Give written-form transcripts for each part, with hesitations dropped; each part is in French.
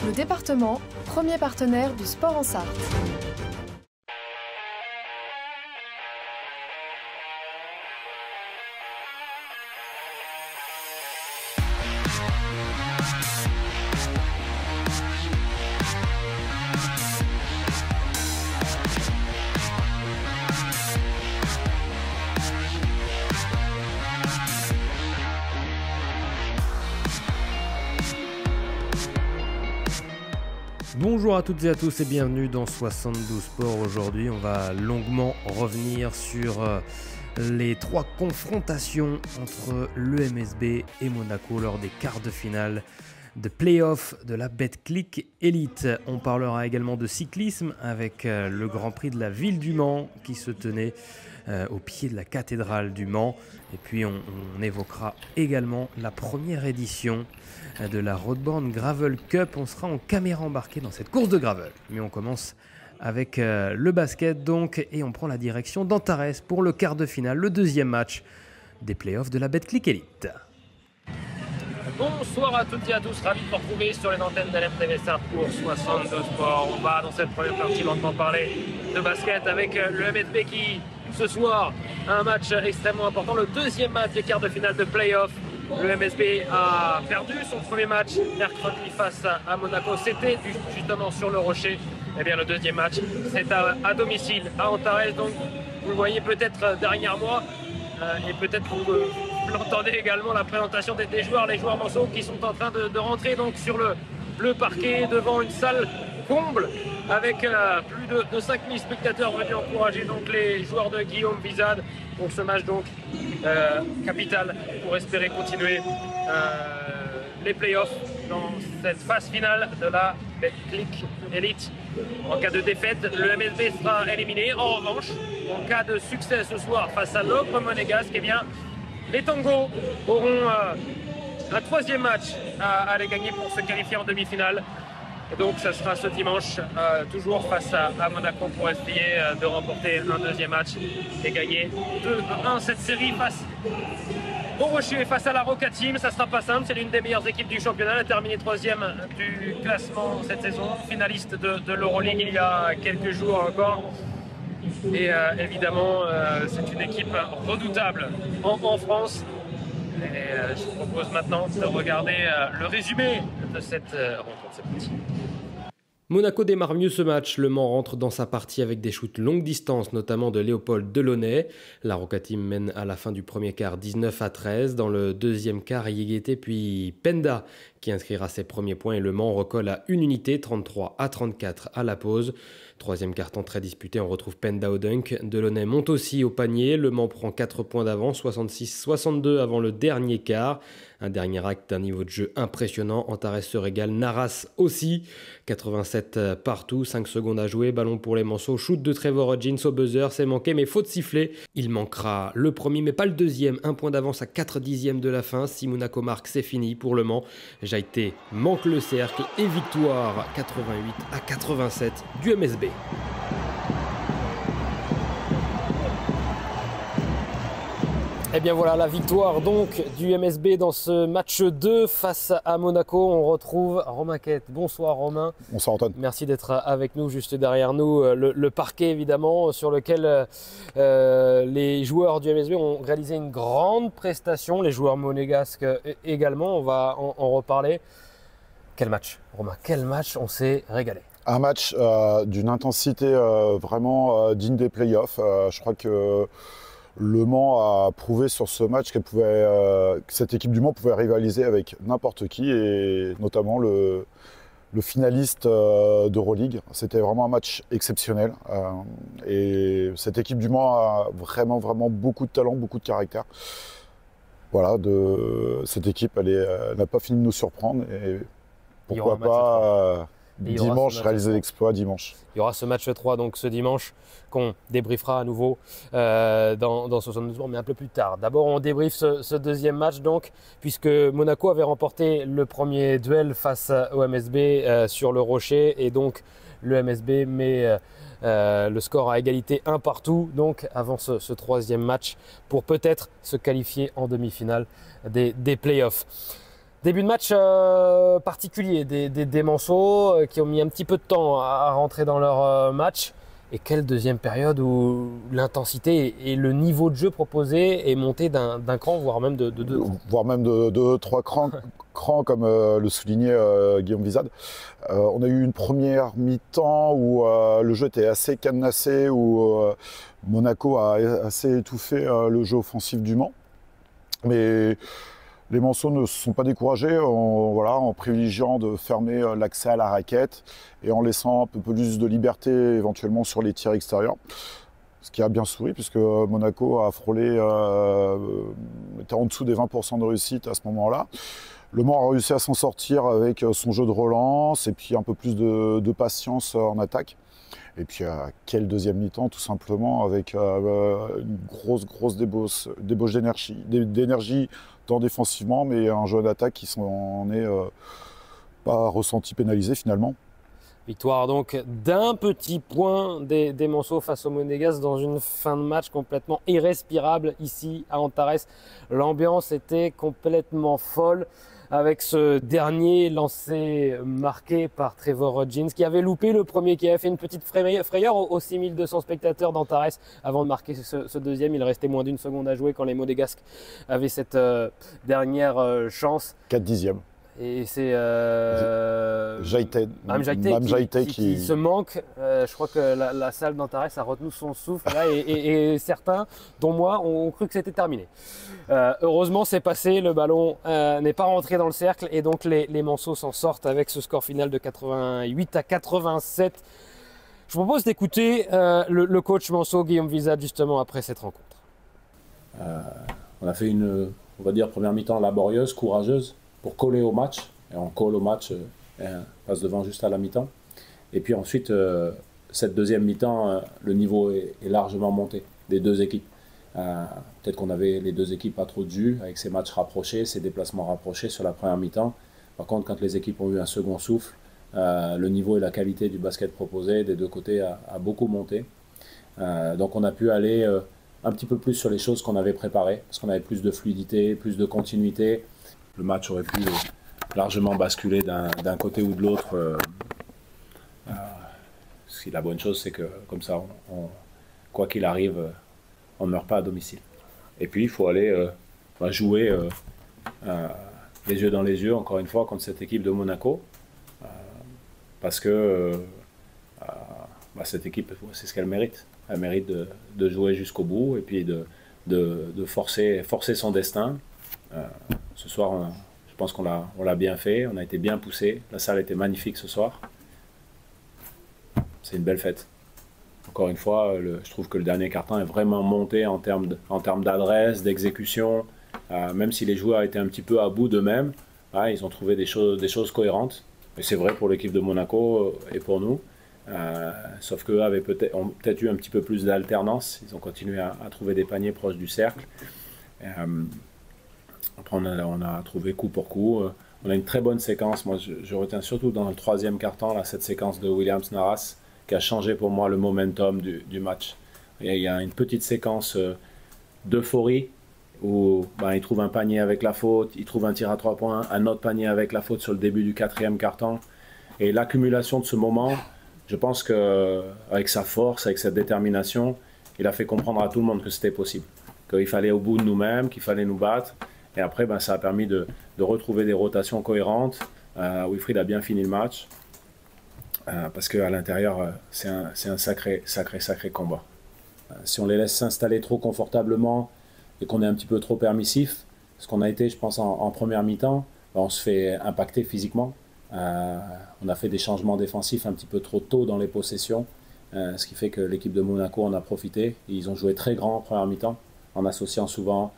Le département, premier partenaire du sport en Sarthe. Bonjour à toutes et à tous et bienvenue dans 72 Sports. Aujourd'hui, on va longuement revenir sur les trois confrontations entre l'EMSB et Monaco lors des quarts de finale de play-off de la Betclic Elite. On parlera également de cyclisme avec le Grand Prix de la ville du Mans qui se tenait au pied de la cathédrale du Mans. Et puis on évoquera également la première édition de la Roadborne Gravel Cup. On sera en caméra embarquée dans cette course de gravel. Mais on commence avec le basket donc et on prend la direction d'Antares pour le quart de finale, le deuxième match des playoffs de la Betclic Elite. Bonsoir à toutes et à tous, ravi de vous retrouver sur les antennes d'LMTV Sarthe pour 72 Sports. On va dans cette première partie longuement parler de basket avec le MSB qui ce soir a un match extrêmement important, le deuxième match des quarts de finale de play-off. Le MSB a perdu son premier match mercredi face à Monaco. C'était justement sur le Rocher. Eh bien, le deuxième match, c'est à domicile, à Antares. Donc, vous le voyez peut-être derrière moi. Et peut-être que vous l'entendez également, la présentation des joueurs, les joueurs manceaux qui sont en train de rentrer donc sur le parquet devant une salle comble avec plus de 5000 spectateurs venus encourager donc les joueurs de Guillaume Vizade pour ce match donc capital pour espérer continuer les playoffs dans cette phase finale de la Betclic Elite. En cas de défaite, le MSB sera éliminé. En revanche, en cas de succès ce soir face à l'Ogre monégasque, eh bien, les Tangos auront un troisième match à aller gagner pour se qualifier en demi-finale. Et donc, ça sera ce dimanche, toujours face à Monaco pour essayer de remporter un deuxième match et gagner 2-1 cette série face au Rocher, face à la Roca Team. Ça sera pas simple, c'est l'une des meilleures équipes du championnat. Elle a terminé troisième du classement cette saison, finaliste de l'Euroleague il y a quelques jours encore. Et évidemment, c'est une équipe redoutable en France. Et je vous propose maintenant de regarder le résumé de cette rencontre, cette partie. Monaco démarre mieux ce match. Le Mans rentre dans sa partie avec des shoots longue distance, notamment de Léopold Delaunay. La Roca Team mène à la fin du premier quart 19-13. Dans le deuxième quart, Yéguété puis Penda qui inscrira ses premiers points et le Mans recolle à une unité, 33-34 à la pause. Troisième quart-temps très disputé, on retrouve Penda au dunk. Delaunay monte aussi au panier. Le Mans prend 4 points d'avance, 66-62 avant le dernier quart. Un dernier acte d'un niveau de jeu impressionnant. Antares se régale, Naras aussi. 87 partout, 5 secondes à jouer. Ballon pour les Manceaux. Shoot de Trevor Hodgins au buzzer, c'est manqué, mais faute sifflée. Il manquera le premier, mais pas le deuxième. Un point d'avance à 4 dixièmes de la fin. Si Monaco marque, c'est fini pour le Mans. Jaïté manque le cercle et victoire 88-87 du MSB. Et bien voilà la victoire donc du MSB dans ce match 2 face à Monaco. On retrouve Romain Quette. Bonsoir Romain. Bonsoir Antoine. Merci d'être avec nous, juste derrière nous. Le parquet évidemment sur lequel les joueurs du MSB ont réalisé une grande prestation. Les joueurs monégasques également, on va en reparler. Quel match Romain, quel match, on s'est régalé. Un match d'une intensité vraiment digne des playoffs. Je crois que Le Mans a prouvé sur ce match que cette équipe du Mans pouvait rivaliser avec n'importe qui, et notamment le finaliste d'Euroleague. C'était vraiment un match exceptionnel. Et cette équipe du Mans a vraiment beaucoup de talent, beaucoup de caractère. Voilà, cette équipe, elle n'a pas fini de nous surprendre. Et pourquoi pas dimanche réaliser l'exploit dimanche. Il y aura ce match 3 donc ce dimanche qu'on débriefera à nouveau dans 72 jours, mais un peu plus tard. D'abord, on débriefe ce deuxième match donc, puisque Monaco avait remporté le premier duel face au MSB sur le Rocher, et donc le MSB met le score à égalité 1 partout donc avant ce troisième match pour peut-être se qualifier en demi-finale des playoffs. Début de match particulier, des Manceaux qui ont mis un petit peu de temps à rentrer dans leur match. Et quelle deuxième période où l'intensité et le niveau de jeu proposé est monté d'un cran, voire même de deux crans. Voire même de 2-3 crans, comme le soulignait Guillaume Vizade. On a eu une première mi-temps où le jeu était assez cadenassé, où Monaco a assez étouffé le jeu offensif du Mans. Mais les Manceaux ne se sont pas découragés en privilégiant de fermer l'accès à la raquette et en laissant un peu plus de liberté éventuellement sur les tirs extérieurs. Ce qui a bien souri puisque Monaco a frôlé, était en dessous des 20% de réussite à ce moment-là. Le Mans a réussi à s'en sortir avec son jeu de relance et puis un peu plus de patience en attaque. Et puis quelle deuxième mi-temps tout simplement avec une grosse débauche d'énergie tant défensivement, mais un jeu d'attaque qui s'en est pas ressenti pénalisé finalement. Victoire donc d'un petit point des Manceaux face aux Monégasques dans une fin de match complètement irrespirable ici à Antares. L'ambiance était complètement folle avec ce dernier lancé marqué par Trevor Rodgins qui avait loupé le premier, qui avait fait une petite frayeur aux 6200 spectateurs d'Antares avant de marquer ce deuxième. Il restait moins d'une seconde à jouer quand les Monégasques avaient cette dernière chance. 4 dixièmes. Et c'est Mam Jaïté qui se manque. Je crois que la salle d'Antares a retenu son souffle là, et certains, dont moi, ont cru que c'était terminé. Heureusement, c'est passé. Le ballon n'est pas rentré dans le cercle et donc les Manceaux s'en sortent avec ce score final de 88-87. Je vous propose d'écouter le coach Manceaux, Guillaume Vizade, justement après cette rencontre. On a fait une, on va dire, première mi-temps laborieuse, courageuse, pour coller au match. Et on colle au match, et on passe devant juste à la mi-temps. Et puis ensuite, cette deuxième mi-temps, le niveau est largement monté des deux équipes. Peut-être qu'on avait les deux équipes pas trop de jus avec ces matchs rapprochés, ces déplacements rapprochés sur la première mi-temps. Par contre, quand les équipes ont eu un second souffle, le niveau et la qualité du basket proposé des deux côtés a beaucoup monté. Donc on a pu aller un petit peu plus sur les choses qu'on avait préparées, parce qu'on avait plus de fluidité, plus de continuité. Le match aurait pu largement basculer d'un côté ou de l'autre. La bonne chose, c'est que comme ça, quoi qu'il arrive, on ne meurt pas à domicile. Et puis, il faut aller jouer les yeux dans les yeux, encore une fois, contre cette équipe de Monaco. Parce que cette équipe, c'est ce qu'elle mérite. Elle mérite de jouer jusqu'au bout et puis de forcer son destin. Ce soir, je pense qu'on l'a bien fait, on a été bien poussé. La salle était magnifique ce soir. C'est une belle fête. Encore une fois, je trouve que le dernier quart-temps est vraiment monté en termes d'adresse, d'exécution. Même si les joueurs étaient un petit peu à bout d'eux-mêmes, ils ont trouvé des choses cohérentes. Et c'est vrai pour l'équipe de Monaco et pour nous. Sauf qu'eux ont peut-être eu un petit peu plus d'alternance. Ils ont continué à trouver des paniers proches du cercle. Après, on a trouvé coup pour coup. On a une très bonne séquence. Moi, je retiens surtout dans le troisième quart-temps cette séquence de Williams-Naras qui a changé pour moi le momentum du match. Il y a une petite séquence d'euphorie où il trouve un panier avec la faute, il trouve un tir à 3 points, un autre panier avec la faute sur le début du quatrième quart-temps. Et l'accumulation de ce moment, je pense qu'avec sa force, avec sa détermination, il a fait comprendre à tout le monde que c'était possible. Qu'il fallait au bout de nous-mêmes, qu'il fallait nous battre. Et après, ça a permis de retrouver des rotations cohérentes. Wilfried a bien fini le match. Parce qu'à l'intérieur, c'est un sacré combat. Si on les laisse s'installer trop confortablement et qu'on est un petit peu trop permissif, ce qu'on a été, je pense, en première mi-temps, on se fait impacter physiquement. On a fait des changements défensifs un petit peu trop tôt dans les possessions, ce qui fait que l'équipe de Monaco en a profité. Et ils ont joué très grand en première mi-temps, en associant souvent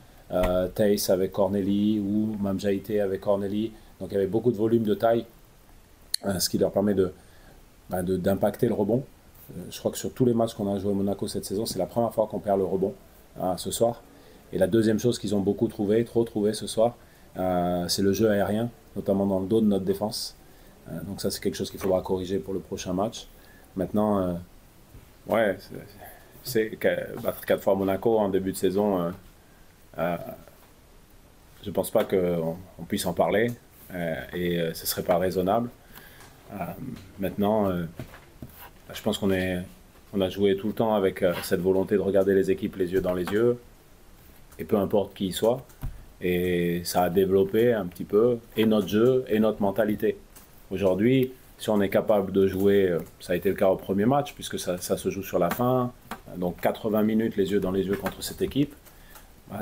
Theis avec Corneli ou Mam Jaïté avec Corneli. Donc il y avait beaucoup de volume de taille, ce qui leur permet d'impacter le rebond. Je crois que sur tous les matchs qu'on a joué à Monaco cette saison, c'est la première fois qu'on perd le rebond ce soir. Et la deuxième chose qu'ils ont trop trouvé ce soir, c'est le jeu aérien, notamment dans le dos de notre défense. Donc ça, c'est quelque chose qu'il faudra corriger pour le prochain match. Maintenant, c'est battre 4 fois Monaco en début de saison, je ne pense pas qu'on puisse en parler. et ce ne serait pas raisonnable. Maintenant, je pense qu'on a joué tout le temps avec cette volonté de regarder les équipes les yeux dans les yeux, et peu importe qui y soit. Et ça a développé un petit peu et notre jeu et notre mentalité. Aujourd'hui, si on est capable de jouer, ça a été le cas au premier match, puisque ça se joue sur la fin, donc 80 minutes les yeux dans les yeux contre cette équipe,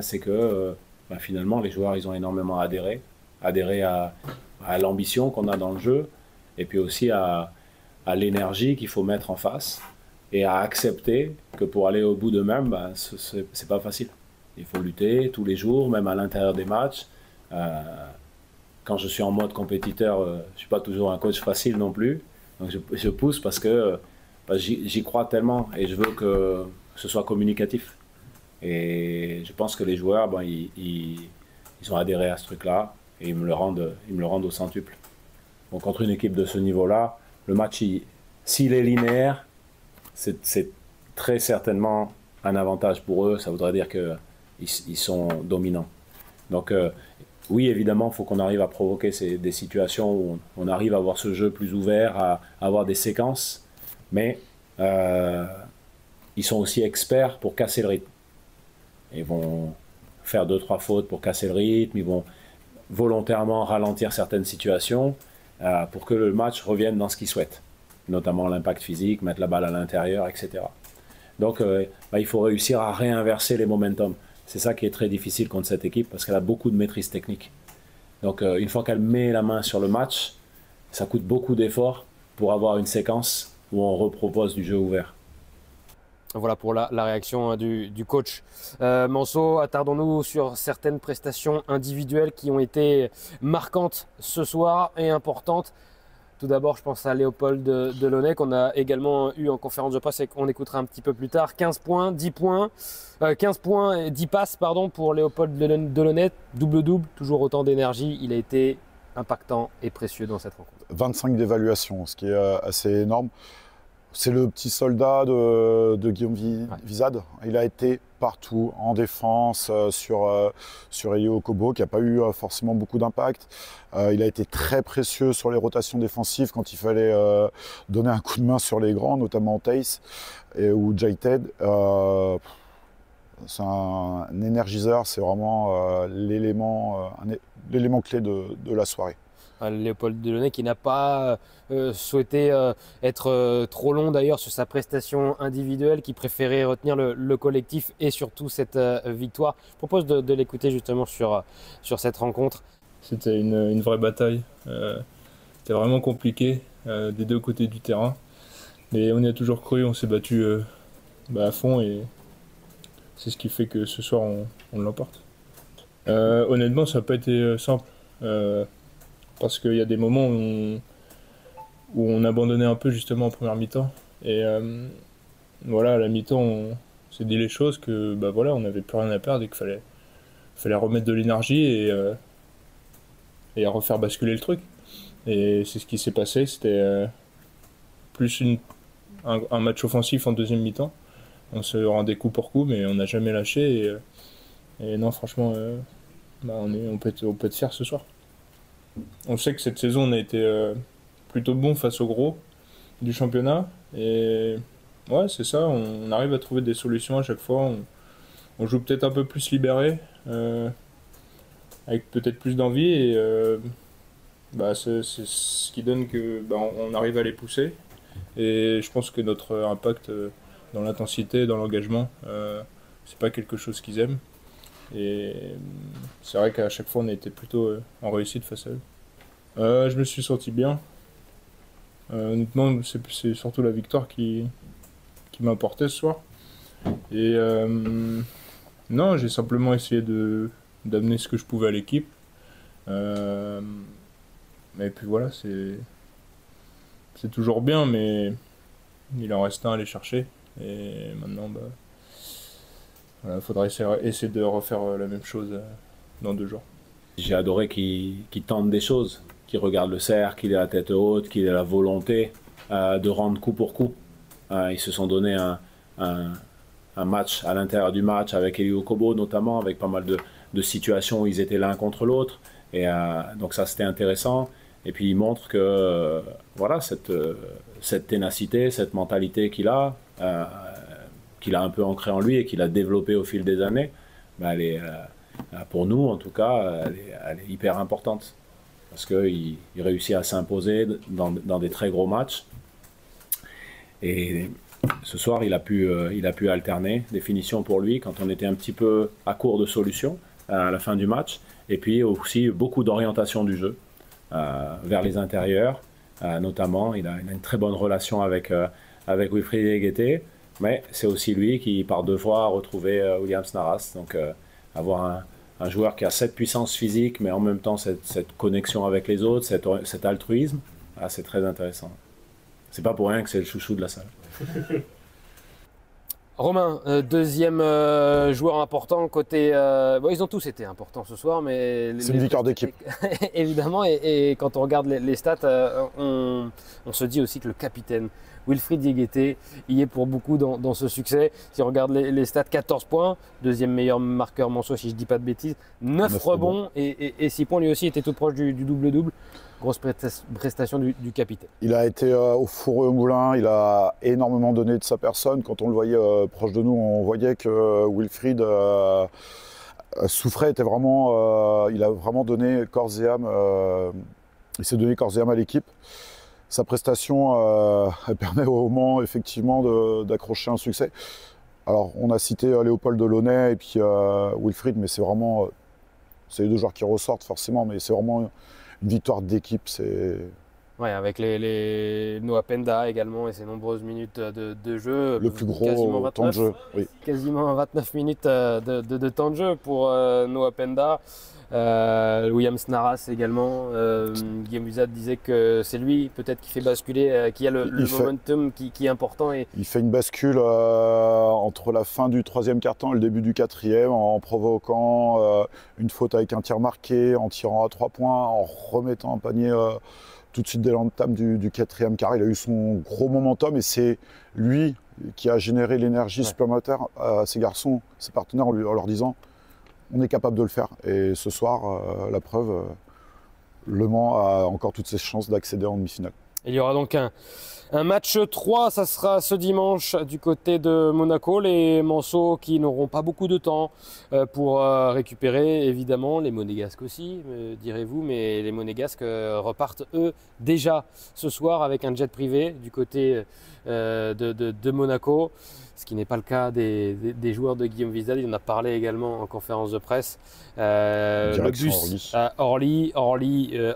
c'est que finalement les joueurs ils ont énormément adhéré à l'ambition qu'on a dans le jeu, et puis aussi à l'énergie qu'il faut mettre en face, et à accepter que pour aller au bout d'eux-mêmes, c'est pas facile. Il faut lutter tous les jours, même à l'intérieur des matchs. Quand je suis en mode compétiteur, je ne suis pas toujours un coach facile non plus. Donc je pousse parce que j'y crois tellement et je veux que ce soit communicatif. Et je pense que les joueurs, ils ont adhéré à ce truc-là et ils me le rendent au centuple. Donc contre une équipe de ce niveau-là, le match, s'il est linéaire, c'est très certainement un avantage pour eux. Ça voudrait dire qu'ils sont dominants. Donc oui, évidemment, il faut qu'on arrive à provoquer des situations où on arrive à avoir ce jeu plus ouvert, à avoir des séquences, mais ils sont aussi experts pour casser le rythme. Ils vont faire 2-3 fautes pour casser le rythme, ils vont volontairement ralentir certaines situations pour que le match revienne dans ce qu'ils souhaitent, notamment l'impact physique, mettre la balle à l'intérieur, etc. Donc il faut réussir à réinverser les momentum. C'est ça qui est très difficile contre cette équipe parce qu'elle a beaucoup de maîtrise technique. Donc une fois qu'elle met la main sur le match, ça coûte beaucoup d'efforts pour avoir une séquence où on repropose du jeu ouvert. Voilà pour la réaction du coach. Manso, attardons-nous sur certaines prestations individuelles qui ont été marquantes ce soir et importantes. Tout d'abord, je pense à Léopold Delaunay qu'on a également eu en conférence de presse et qu'on écoutera un petit peu plus tard. 15 points, 10 points, 15 points et 10 passes pour Léopold Delaunay. Double-double, toujours autant d'énergie. Il a été impactant et précieux dans cette rencontre. 25 d'évaluation, ce qui est assez énorme. C'est le petit soldat de Guillaume Wizad. Il a été partout, en défense, sur Elio Okobo, qui n'a pas eu forcément beaucoup d'impact. Il a été très précieux sur les rotations défensives quand il fallait donner un coup de main sur les grands, notamment Tace ou Jaited. C'est un énergiseur, c'est vraiment l'élément clé de la soirée. Léopold Delaunay qui n'a pas souhaité être trop long d'ailleurs sur sa prestation individuelle, qui préférait retenir le collectif et surtout cette victoire. Je propose de l'écouter justement sur cette rencontre. C'était une vraie bataille. C'était vraiment compliqué des deux côtés du terrain. Mais on y a toujours cru, on s'est battu à fond et c'est ce qui fait que ce soir on l'emporte. Honnêtement, ça n'a pas été simple. Parce qu'il y a des moments où on abandonnait un peu justement en première mi-temps. Et voilà, à la mi-temps, on s'est dit les choses que voilà, on n'avait plus rien à perdre et qu'il fallait remettre de l'énergie et à refaire basculer le truc. Et c'est ce qui s'est passé. C'était plus un match offensif en deuxième mi-temps. On se rendait coup pour coup, mais on n'a jamais lâché. Et non, franchement, on peut être fiers ce soir. On sait que cette saison on a été plutôt bon face aux gros du championnat et ouais c'est ça, on arrive à trouver des solutions à chaque fois, on joue peut-être un peu plus libéré avec peut-être plus d'envie et c'est ce qui donne que on arrive à les pousser et je pense que notre impact dans l'intensité, dans l'engagement, c'est pas quelque chose qu'ils aiment. Et c'est vrai qu'à chaque fois on a été plutôt en réussite face à eux. Je me suis senti bien. Honnêtement, c'est surtout la victoire qui m'importait ce soir. Et non, j'ai simplement essayé d'amener ce que je pouvais à l'équipe. Et puis voilà, c'est toujours bien, mais il en reste un à aller chercher. Et maintenant, il faudra essayer de refaire la même chose dans 2 jours. J'ai adoré qu'il tente des choses, qu'il regarde le cercle, qu'il ait la tête haute, qu'il ait la volonté de rendre coup pour coup. Ils se sont donné un match à l'intérieur du match avec Elio Okobo notamment, avec pas mal de situations où ils étaient l'un contre l'autre. Et donc ça, c'était intéressant. Et puis il montre que voilà, cette ténacité, cette mentalité qu'il a un peu ancrée en lui et qu'il a développée au fil des années, elle est, pour nous en tout cas, elle est hyper importante. Parce qu'il réussit à s'imposer dans des très gros matchs. Et ce soir, il a pu alterner des finitions pour lui quand on était un petit peu à court de solutions à la fin du match. Et puis aussi beaucoup d'orientation du jeu vers les intérieurs. Notamment, il a une très bonne relation avec Wilfried Diéguété. Mais c'est aussi lui qui, par 2 fois, a retrouvé Williams Naras. Donc avoir un joueur qui a cette puissance physique, mais en même temps cette connexion avec les autres, cet altruisme, c'est très intéressant. C'est pas pour rien que c'est le chouchou de la salle. Romain, deuxième joueur important côté... ils ont tous été importants ce soir, mais... C'est une victoire d'équipe. Évidemment, et quand on regarde les stats, on se dit aussi que le capitaine Wilfried Diéguété y est pour beaucoup dans ce succès. Si on regarde les stats, 14 points, deuxième meilleur marqueur Manceau, si je ne dis pas de bêtises, 9 rebonds et 6 points. Lui aussi était tout proche du double-double. Grosse prestation du capitaine. Il a été au four et au moulin, il a énormément donné de sa personne. Quand on le voyait proche de nous, on voyait que Wilfried souffrait, était vraiment, il a vraiment donné corps et âme, il s'est donné corps et âme à l'équipe. Sa prestation elle permet au Mans effectivement d'accrocher un succès. Alors on a cité Léopold Delaunay et puis Wilfried, mais c'est vraiment, c'est les 2 joueurs qui ressortent forcément, mais c'est vraiment une victoire d'équipe. Ouais, avec les Noah Penda également et ses nombreuses minutes de jeu. Le plus gros temps de jeu. Oui. Quasiment 29 minutes de temps de jeu pour Noah Penda. Williams Naras également. Guillaume Wizard disait que c'est lui peut-être qui fait basculer, qui a le momentum qui est important. Il fait une bascule entre la fin du 3e quart-temps et le début du 4e en provoquant une faute avec un tir marqué, en tirant à 3 points, en remettant un panier tout de suite dès l'entame du 4e quart. Il a eu son gros momentum et c'est lui qui a généré l'énergie supplémentaire à ses garçons, ses partenaires en leur disant on est capable de le faire. Et ce soir, la preuve, Le Mans a encore toutes ses chances d'accéder en demi-finale. Il y aura donc un match 3, ça sera ce dimanche du côté de Monaco. Les Manceaux qui n'auront pas beaucoup de temps pour récupérer, évidemment. Les Monégasques aussi, direz-vous. Mais les Monégasques repartent, eux, déjà ce soir avec un jet privé du côté de Monaco. Ce qui n'est pas le cas des joueurs de Guillaume Wizard. Il en a parlé également en conférence de presse. Le bus à Orly,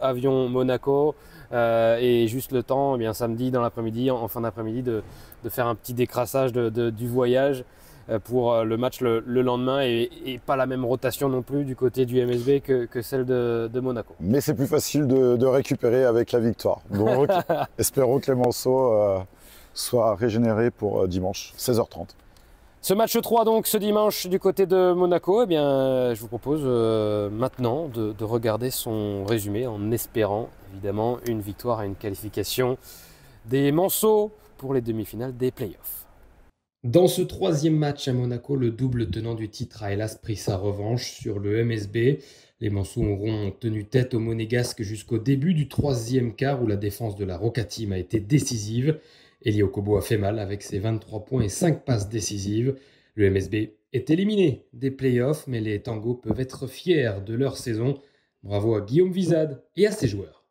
avion Monaco. Et juste le temps, samedi dans l'après-midi, en fin d'après-midi, de faire un petit décrassage du voyage pour le match le lendemain et pas la même rotation non plus du côté du MSB que celle de Monaco. Mais c'est plus facile de récupérer avec la victoire. Donc espérons que les Manceaux soient régénérés pour dimanche, 16h30. Ce match 3 donc ce dimanche du côté de Monaco, je vous propose maintenant de regarder son résumé en espérant évidemment une victoire et une qualification des Manceaux pour les demi-finales des playoffs. Dans ce 3e match à Monaco, le double tenant du titre a hélas pris sa revanche sur le MSB. Les Manceaux auront tenu tête aux Monégasques jusqu'au début du 3e quart où la défense de la Roca Team a été décisive. Eli Okobo a fait mal avec ses 23 points et 5 passes décisives. Le MSB est éliminé des playoffs, mais les Tangos peuvent être fiers de leur saison. Bravo à Guillaume Wizard et à ses joueurs.